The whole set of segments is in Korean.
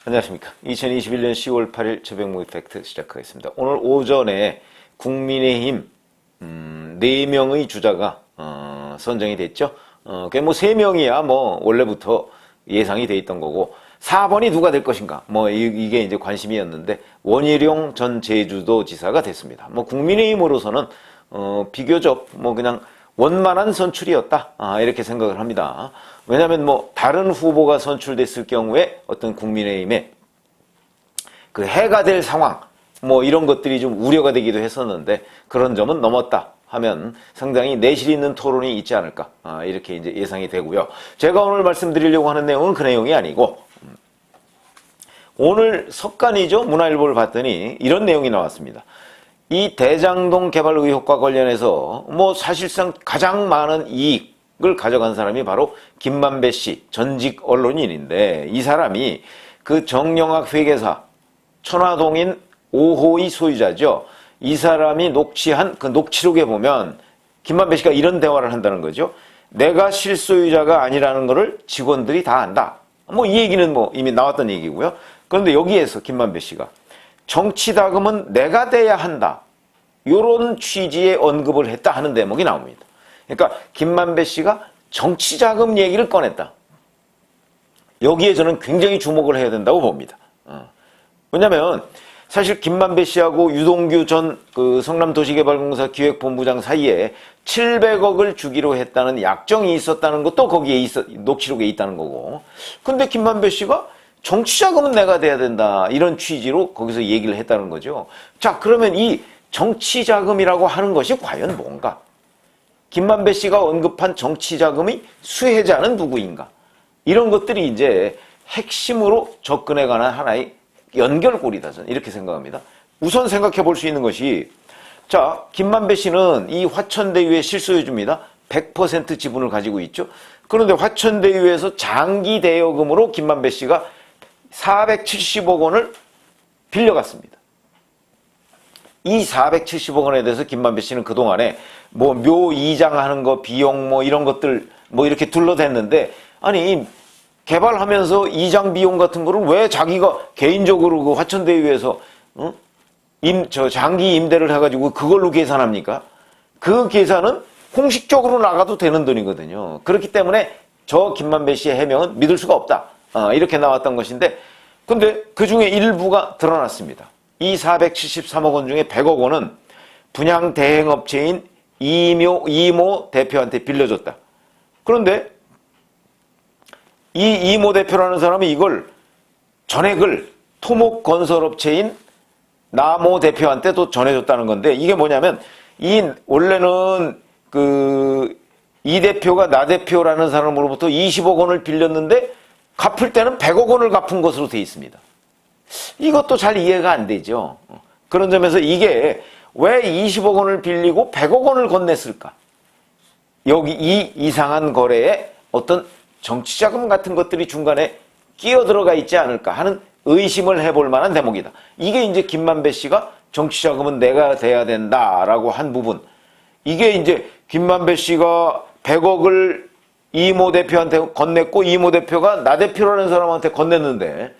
안녕하십니까. 2021년 10월 8일 새벽 팩트 시작하겠습니다. 오늘 오전에 국민의힘 4명의 주자가 선정이 됐죠. 그게 뭐 3명이야 뭐 원래부터 예상이 돼 있던 거고 4번이 누가 될 것인가 뭐 이게 이제 관심이었는데 원희룡 전 제주도지사가 됐습니다. 뭐 국민의힘으로서는 비교적 뭐 그냥 원만한 선출이었다 이렇게 생각을 합니다. 왜냐하면 뭐 다른 후보가 선출됐을 경우에 어떤 국민의힘에 그 해가 될 상황 뭐 이런 것들이 좀 우려가 되기도 했었는데 그런 점은 넘었다 하면 상당히 내실 있는 토론이 있지 않을까 이렇게 이제 예상이 되고요. 제가 오늘 말씀드리려고 하는 내용은 그 내용이 아니고 오늘 석간이죠. 문화일보를 봤더니 이런 내용이 나왔습니다. 이 대장동 개발 의혹과 관련해서 뭐 사실상 가장 많은 이익을 가져간 사람이 바로 김만배 씨, 전직 언론인인데 이 사람이 그 정영학 회계사 천화동인 5호의 소유자죠. 이 사람이 녹취한 그 녹취록에 보면 김만배 씨가 이런 대화를 한다는 거죠. 내가 실소유자가 아니라는 것을 직원들이 다 안다. 뭐 이 얘기는 뭐 이미 나왔던 얘기고요. 그런데 여기에서 김만배 씨가 정치자금은 내가 대야 한다. 이런 취지의 언급을 했다 하는 대목이 나옵니다. 그러니까 김만배 씨가 정치자금 얘기를 꺼냈다. 여기에 저는 굉장히 주목을 해야 된다고 봅니다. 왜냐하면 사실 김만배 씨하고 유동규 전 그 성남도시개발공사 기획본부장 사이에 700억을 주기로 했다는 약정이 있었다는 것도 거기에 녹취록에 있다는 거고. 근데 김만배 씨가 정치자금은 내가 돼야 된다. 이런 취지로 거기서 얘기를 했다는 거죠. 자, 그러면 이 정치자금이라고 하는 것이 과연 뭔가? 김만배 씨가 언급한 정치자금의 수혜자는 누구인가? 이런 것들이 이제 핵심으로 접근해 가는 하나의 연결고리다. 저는 이렇게 생각합니다. 우선 생각해 볼 수 있는 것이 자, 김만배 씨는 이 화천대유의 실소유주입니다. 100% 지분을 가지고 있죠. 그런데 화천대유에서 장기 대여금으로 김만배 씨가 470억 원을 빌려갔습니다. 이 470억 원에 대해서 김만배 씨는 그동안에 뭐 묘 이장하는 거 비용 뭐 이런 것들 뭐 이렇게 둘러댔는데 아니 개발하면서 이장 비용 같은 거를 왜 자기가 개인적으로 그 화천대유에서 장기 임대를 해가지고 그걸로 계산합니까? 그 계산은 공식적으로 나가도 되는 돈이거든요. 그렇기 때문에 저 김만배 씨의 해명은 믿을 수가 없다. 이렇게 나왔던 것인데 근데 그 중에 일부가 드러났습니다. 이 473억 원 중에 100억 원은 분양 대행업체인 이모 대표한테 빌려줬다. 그런데 이 이모 대표라는 사람이 이걸 전액을 토목건설업체인 나모 대표한테 또 전해줬다는 건데 이게 뭐냐면 원래는 이 대표가 나 대표라는 사람으로부터 20억 원을 빌렸는데 갚을 때는 100억 원을 갚은 것으로 돼 있습니다. 이것도 잘 이해가 안 되죠. 그런 점에서 이게 왜 20억 원을 빌리고 100억 원을 건넸을까? 여기 이 이상한 거래에 어떤 정치자금 같은 것들이 중간에 끼어들어가 있지 않을까 하는 의심을 해볼 만한 대목이다. 이게 이제 김만배 씨가 정치자금은 내가 돼야 된다라고 한 부분. 이게 이제 김만배 씨가 100억을 이모 대표한테 건넸고 이모 대표가 나 대표라는 사람한테 건넸는데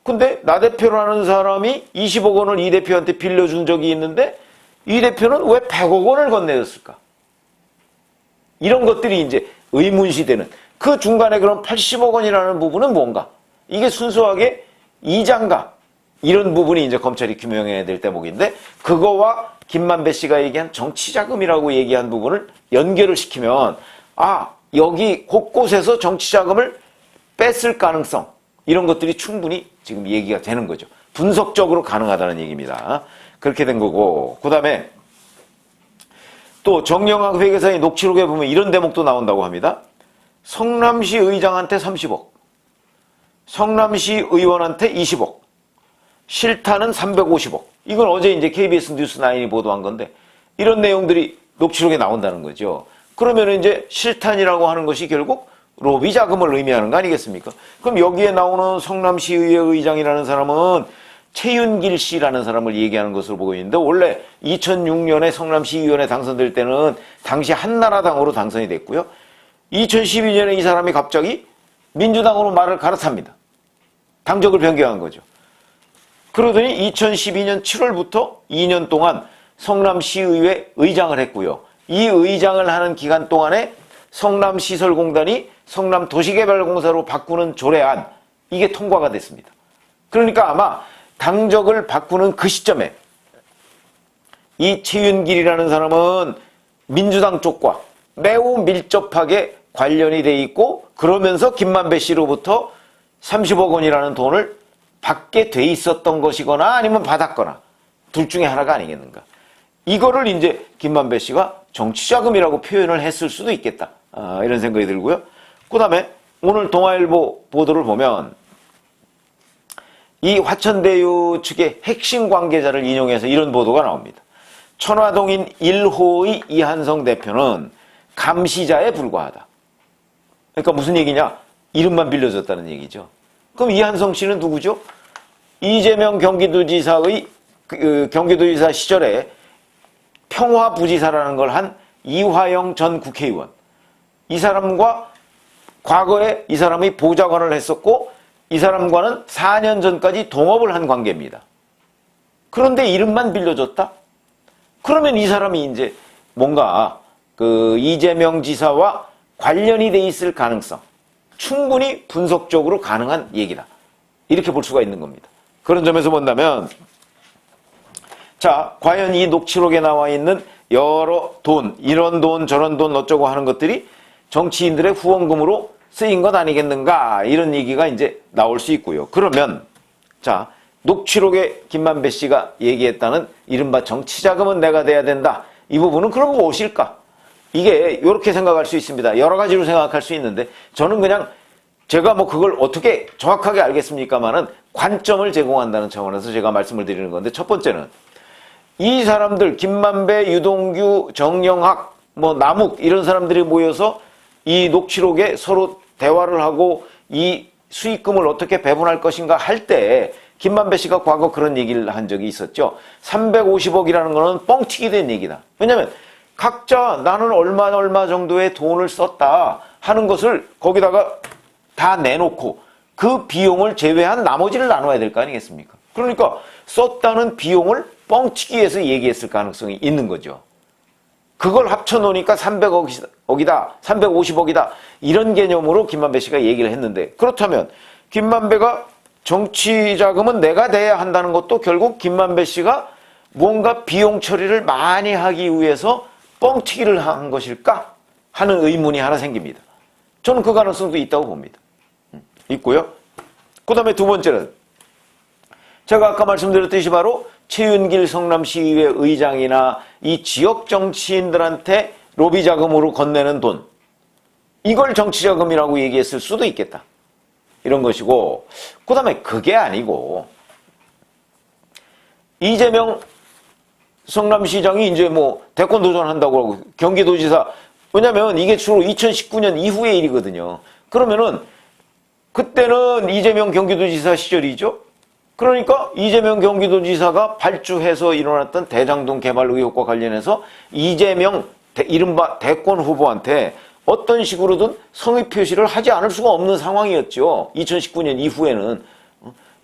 근데 나 대표라는 사람이 20억 원을 이 대표한테 빌려준 적이 있는데 이 대표는 왜 100억 원을 건네줬을까? 이런 것들이 이제 의문시되는 그 중간에 그럼 80억 원이라는 부분은 뭔가? 이게 순수하게 이장가 이런 부분이 이제 검찰이 규명해야 될 대목인데 그거와 김만배 씨가 얘기한 정치자금이라고 얘기한 부분을 연결을 시키면 여기 곳곳에서 정치자금을 뺐을 가능성 이런 것들이 충분히 지금 얘기가 되는 거죠. 분석적으로 가능하다는 얘기입니다. 그렇게 된 거고 그 다음에 또 정영학 회계사의 녹취록에 보면 이런 대목도 나온다고 합니다. 성남시 의장한테 30억 성남시 의원한테 20억 실타는 350억 이건 어제 이제 KBS 뉴스9이 보도한 건데 이런 내용들이 녹취록에 나온다는 거죠. 그러면 이제 실탄이라고 하는 것이 결국 로비 자금을 의미하는 거 아니겠습니까? 그럼 여기에 나오는 성남시의회 의장이라는 사람은 최윤길 씨라는 사람을 얘기하는 것으로 보고 있는데 원래 2006년에 성남시의원에 당선될 때는 당시 한나라당으로 당선이 됐고요. 2012년에 이 사람이 갑자기 민주당으로 말을 갈아탑니다. 당적을 변경한 거죠. 그러더니 2012년 7월부터 2년 동안 성남시의회 의장을 했고요. 이 의장을 하는 기간 동안에 성남시설공단이 성남도시개발공사로 바꾸는 조례안, 이게 통과가 됐습니다. 그러니까 아마 당적을 바꾸는 그 시점에 이 최윤길이라는 사람은 민주당 쪽과 매우 밀접하게 관련이 돼 있고, 그러면서 김만배 씨로부터 30억 원이라는 돈을 받게 돼 있었던 것이거나 아니면 받았거나 둘 중에 하나가 아니겠는가. 이거를 이제 김만배 씨가 정치자금이라고 표현을 했을 수도 있겠다. 이런 생각이 들고요. 그 다음에 오늘 동아일보 보도를 보면 이 화천대유 측의 핵심 관계자를 인용해서 이런 보도가 나옵니다. 천화동인 1호의 이한성 대표는 감시자에 불과하다. 그러니까 무슨 얘기냐? 이름만 빌려줬다는 얘기죠. 그럼 이한성 씨는 누구죠? 이재명 경기도지사의 경기도지사 시절에 평화부지사라는 걸 한 이화영 전 국회의원. 이 사람과 과거에 이 사람이 보좌관을 했었고, 이 사람과는 4년 전까지 동업을 한 관계입니다. 그런데 이름만 빌려줬다? 그러면 이 사람이 이제 뭔가 이재명 지사와 관련이 돼 있을 가능성, 충분히 분석적으로 가능한 얘기다. 이렇게 볼 수가 있는 겁니다. 그런 점에서 본다면, 자, 과연 이 녹취록에 나와 있는 여러 돈, 이런 돈, 저런 돈 어쩌고 하는 것들이 정치인들의 후원금으로 쓰인 것 아니겠는가, 이런 얘기가 이제 나올 수 있고요. 그러면 자, 녹취록에 김만배 씨가 얘기했다는 이른바 정치자금은 내가 돼야 된다, 이 부분은 그럼 무엇일까? 이게 이렇게 생각할 수 있습니다. 여러 가지로 생각할 수 있는데, 저는 그냥 제가 뭐 그걸 어떻게 정확하게 알겠습니까만은 관점을 제공한다는 차원에서 제가 말씀을 드리는 건데, 첫 번째는 이 사람들 김만배, 유동규, 정영학, 뭐 남욱 이런 사람들이 모여서 이 녹취록에 서로 대화를 하고 이 수익금을 어떻게 배분할 것인가 할 때 김만배 씨가 과거 그런 얘기를 한 적이 있었죠. 350억이라는 거는 뻥튀기 된 얘기다. 왜냐하면 각자 나는 얼마 정도의 돈을 썼다 하는 것을 거기다가 다 내놓고 그 비용을 제외한 나머지를 나눠야 될 거 아니겠습니까? 그러니까 썼다는 비용을 뻥튀기해서 얘기했을 가능성이 있는 거죠. 그걸 합쳐놓으니까 300억이다, 350억이다, 이런 개념으로 김만배 씨가 얘기를 했는데, 그렇다면 김만배가 정치자금은 내가 돼야 한다는 것도 결국 김만배 씨가 뭔가 비용 처리를 많이 하기 위해서 뻥튀기를 한 것일까 하는 의문이 하나 생깁니다. 저는 그 가능성도 있다고 봅니다. 있고요. 그 다음에 두 번째는 제가 아까 말씀드렸듯이 바로 최윤길 성남시의회 의장이나 이 지역 정치인들한테 로비 자금으로 건네는 돈, 이걸 정치자금이라고 얘기했을 수도 있겠다, 이런 것이고, 그 다음에 그게 아니고 이재명 성남시장이 이제 뭐 대권 도전한다고 하고 경기도지사, 왜냐면 이게 주로 2019년 이후의 일이거든요. 그러면은 그때는 이재명 경기도지사 시절이죠. 그러니까 이재명 경기도지사가 발주해서 일어났던 대장동 개발 의혹과 관련해서 이재명 이른바 대권 후보한테 어떤 식으로든 성의 표시를 하지 않을 수가 없는 상황이었죠. 2019년 이후에는.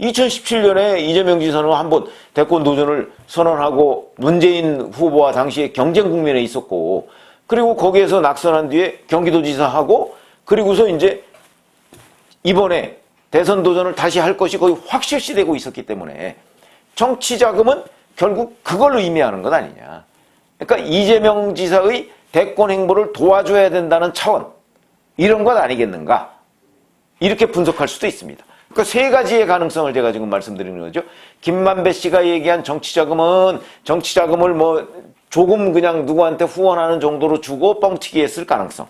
2017년에 이재명 지사는 한번 대권 도전을 선언하고 문재인 후보와 당시에 경쟁 국면에 있었고, 그리고 거기에서 낙선한 뒤에 경기도지사하고, 그리고서 이제 이번에 대선 도전을 다시 할 것이 거의 확실시되고 있었기 때문에 정치자금은 결국 그걸 의미하는 것 아니냐. 그러니까 이재명 지사의 대권 행보를 도와줘야 된다는 차원, 이런 것 아니겠는가, 이렇게 분석할 수도 있습니다. 그러니까 세 가지의 가능성을 제가 지금 말씀드리는 거죠. 김만배 씨가 얘기한 정치자금을 뭐 조금 그냥 누구한테 후원하는 정도로 주고 뻥튀기 했을 가능성.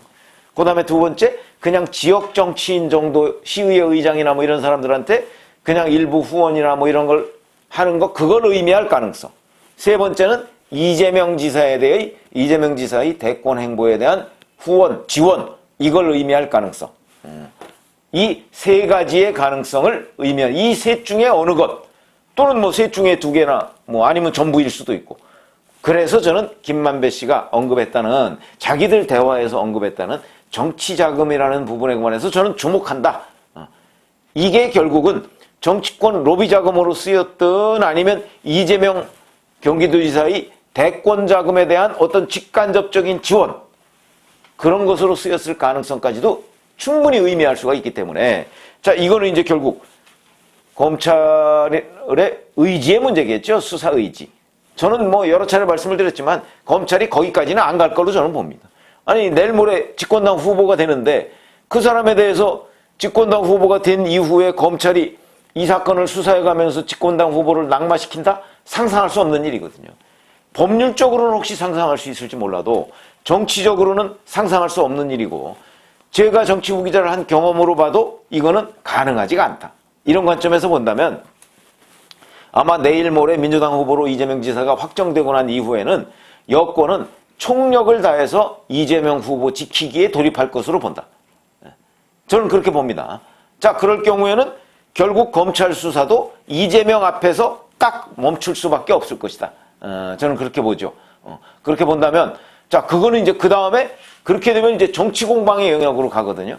그 다음에 두 번째, 그냥 지역 정치인 정도, 시의회 의장이나 뭐 이런 사람들한테 그냥 일부 후원이나 뭐 이런 걸 하는 거, 그걸 의미할 가능성. 세 번째는 이재명 지사의 대권 행보에 대한 후원, 지원, 이걸 의미할 가능성. 이 세 가지의 가능성을 의미한, 이 셋 중에 어느 것, 또는 뭐 셋 중에 두 개나 뭐 아니면 전부일 수도 있고. 그래서 저는 김만배 씨가 언급했다는, 자기들 대화에서 언급했다는 정치자금이라는 부분에 관해서 저는 주목한다. 이게 결국은 정치권 로비 자금으로 쓰였든 아니면 이재명 경기도지사의 대권 자금에 대한 어떤 직간접적인 지원, 그런 것으로 쓰였을 가능성까지도 충분히 의미할 수가 있기 때문에, 자, 이거는 이제 결국 검찰의 의지의 문제겠죠. 수사 의지. 저는 뭐 여러 차례 말씀을 드렸지만 검찰이 거기까지는 안 갈 걸로 저는 봅니다. 아니, 내일 모레 집권당 후보가 되는데 그 사람에 대해서 집권당 후보가 된 이후에 검찰이 이 사건을 수사해가면서 집권당 후보를 낙마시킨다? 상상할 수 없는 일이거든요. 법률적으로는 혹시 상상할 수 있을지 몰라도 정치적으로는 상상할 수 없는 일이고, 제가 정치 후기자를 한 경험으로 봐도 이거는 가능하지가 않다. 이런 관점에서 본다면 아마 내일 모레 민주당 후보로 이재명 지사가 확정되고 난 이후에는 여권은 총력을 다해서 이재명 후보 지키기에 돌입할 것으로 본다. 저는 그렇게 봅니다. 자, 그럴 경우에는 결국 검찰 수사도 이재명 앞에서 딱 멈출 수밖에 없을 것이다. 저는 그렇게 보죠. 그렇게 본다면, 자, 그거는 이제 그 다음에 그렇게 되면 이제 정치 공방의 영역으로 가거든요.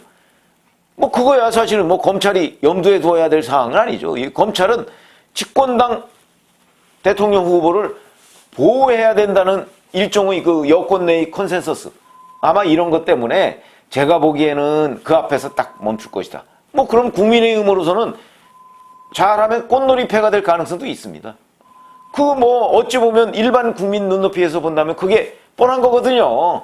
뭐 그거야 사실은 뭐 검찰이 염두에 두어야 될 사항은 아니죠. 이 검찰은 집권당 대통령 후보를 보호해야 된다는 일종의 그 여권 내의 컨센서스, 아마 이런 것 때문에 제가 보기에는 그 앞에서 딱 멈출 것이다. 뭐 그럼 국민의힘으로서는 잘하면 꽃놀이패가 될 가능성도 있습니다. 그 뭐 어찌 보면 일반 국민 눈높이에서 본다면 그게 뻔한 거거든요.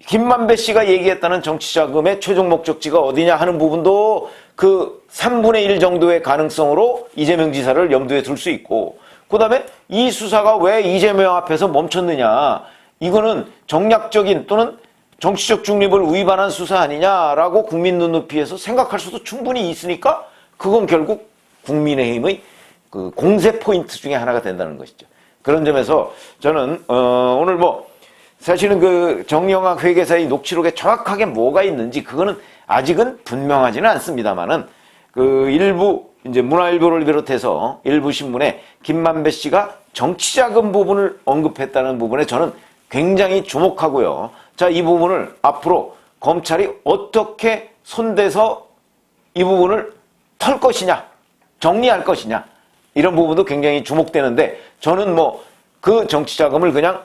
김만배 씨가 얘기했다는 정치자금의 최종 목적지가 어디냐 하는 부분도 그 3분의 1 정도의 가능성으로 이재명 지사를 염두에 둘 수 있고, 그 다음에 이 수사가 왜 이재명 앞에서 멈췄느냐, 이거는 정략적인 또는 정치적 중립을 위반한 수사 아니냐라고 국민 눈높이에서 생각할 수도 충분히 있으니까 그건 결국 국민의힘의 그 공세 포인트 중에 하나가 된다는 것이죠. 그런 점에서 저는 오늘 뭐 사실은 그 정영학 회계사의 녹취록에 정확하게 뭐가 있는지 그거는 아직은 분명하지는 않습니다만은 그 일부 이제 문화일보를 비롯해서 일부 신문에 김만배 씨가 정치자금 부분을 언급했다는 부분에 저는 굉장히 주목하고요. 자, 이 부분을 앞으로 검찰이 어떻게 손대서 이 부분을 털 것이냐, 정리할 것이냐, 이런 부분도 굉장히 주목되는데, 저는 뭐 그 정치자금을 그냥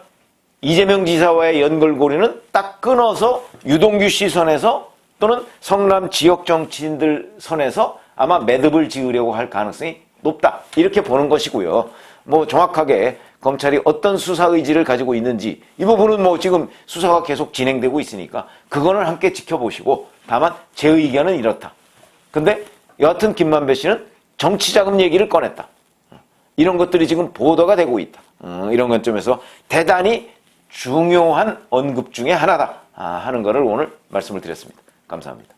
이재명 지사와의 연결고리는 딱 끊어서 유동규 씨 선에서 또는 성남 지역 정치인들 선에서 아마 매듭을 지으려고 할 가능성이 높다, 이렇게 보는 것이고요. 뭐 정확하게 검찰이 어떤 수사 의지를 가지고 있는지 이 부분은 뭐 지금 수사가 계속 진행되고 있으니까 그거는 함께 지켜보시고, 다만 제 의견은 이렇다. 근데 여하튼 김만배 씨는 정치자금 얘기를 꺼냈다. 이런 것들이 지금 보도가 되고 있다. 이런 관점에서 대단히 중요한 언급 중에 하나다 하는 것을 오늘 말씀을 드렸습니다. 감사합니다.